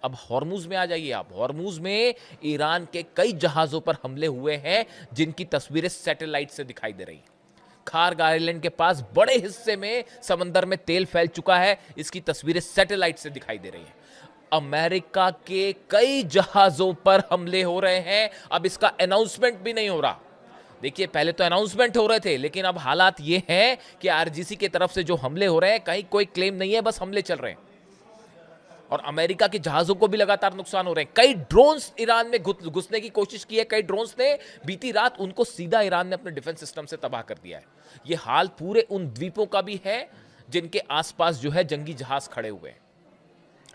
अब हॉर्मुज में आ जाइए आप। हॉर्मुज में ईरान के कई जहाजों पर हमले हुए हैं जिनकी तस्वीरें सैटेलाइट से दिखाई दे रही हैं। खार्ग आइलैंड के पास बड़े हिस्से में समंदर में तेल फैल चुका है, इसकी तस्वीरें सैटेलाइट से दिखाई दे रही हैं। अमेरिका के कई जहाजों पर हमले हो रहे हैं, अब इसका अनाउंसमेंट भी नहीं हो रहा। देखिए, पहले तो अनाउंसमेंट हो रहे थे, लेकिन अब हालात ये हैं कि आरजीसी की तरफ से जो हमले हो रहे हैं, कहीं कोई क्लेम नहीं है, बस हमले चल रहे हैं। और अमेरिका के जहाजों को भी लगातार नुकसान हो रहे हैं। कई ड्रोन्स ईरान में घुसने की कोशिश की है, कई ड्रोन्स ने बीती रात उनको सीधा ईरान ने अपने डिफेंस सिस्टम से तबाह कर दिया है। यह हाल पूरे उन द्वीपों का भी है जिनके आसपास जो है जंगी जहाज खड़े हुए हैं।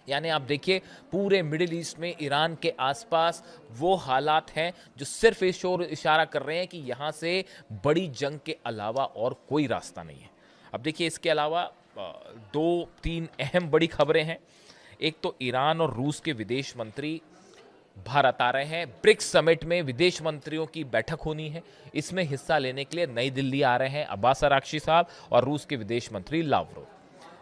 यानी आप देखिए, पूरे मिडिल ईस्ट में ईरान के आसपास वो हालात हैं जो सिर्फ इस ओर इशारा कर रहे हैं कि यहां से बड़ी जंग के अलावा और कोई रास्ता नहीं है। अब देखिए, इसके अलावा दो तीन अहम बड़ी खबरें हैं। एक तो ईरान और रूस के विदेश मंत्री भारत आ रहे हैं। ब्रिक्स समिट में विदेश मंत्रियों की बैठक होनी है, इसमें हिस्सा लेने के लिए नई दिल्ली आ रहे हैं अब्बास अराक्ची साहब और रूस के विदेश मंत्री लावरोव।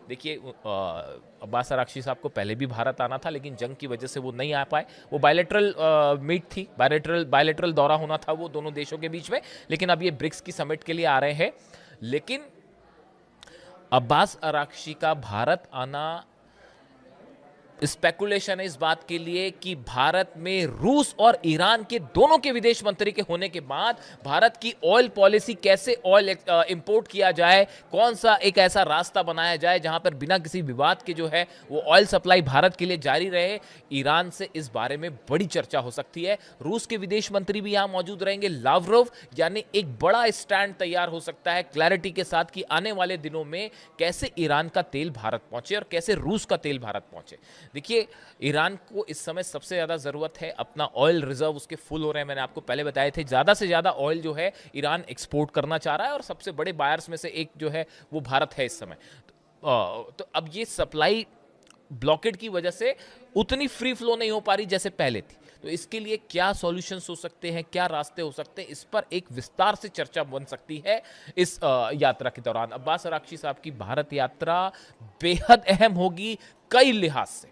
देखिए, अब्बास अराक्ची साहब को पहले भी भारत आना था, लेकिन जंग की वजह से वो नहीं आ पाए। वो बायलैटरल मीट थी, बायलैटरल दौरा होना था वो दोनों देशों के बीच में, लेकिन अब ये ब्रिक्स की समिट के लिए आ रहे हैं। लेकिन अब्बास अराक्ची का भारत आना स्पेकुलेशन है इस बात के लिए कि भारत में रूस और ईरान के दोनों के विदेश मंत्री के होने के बाद भारत की ऑयल पॉलिसी, कैसे ऑयल इंपोर्ट किया जाए, कौन सा एक ऐसा रास्ता बनाया जाए जहां पर बिना किसी विवाद के जो है वो ऑयल सप्लाई भारत के लिए जारी रहे। ईरान से इस बारे में बड़ी चर्चा हो सकती है। रूस के विदेश मंत्री भी यहां मौजूद रहेंगे, लावरोव। यानी एक बड़ा स्टैंड तैयार हो सकता है क्लैरिटी के साथ कि आने वाले दिनों में कैसे ईरान का तेल भारत पहुंचे और कैसे रूस का तेल भारत पहुंचे। देखिए, ईरान को इस समय सबसे ज़्यादा ज़रूरत है, अपना ऑयल रिजर्व उसके फुल हो रहे हैं। मैंने आपको पहले बताए थे, ज़्यादा से ज़्यादा ऑयल जो है ईरान एक्सपोर्ट करना चाह रहा है और सबसे बड़े बायर्स में से एक जो है वो भारत है इस समय। तो अब ये सप्लाई ब्लॉकेड की वजह से उतनी फ्री फ्लो नहीं हो पा रही जैसे पहले थी। तो इसके लिए क्या सॉल्यूशंस हो सकते हैं, क्या रास्ते हो सकते हैं, इस पर एक विस्तार से चर्चा बन सकती है इस यात्रा के दौरान। अब्बास अराक्ची साहब की भारत यात्रा बेहद अहम होगी कई लिहाज से।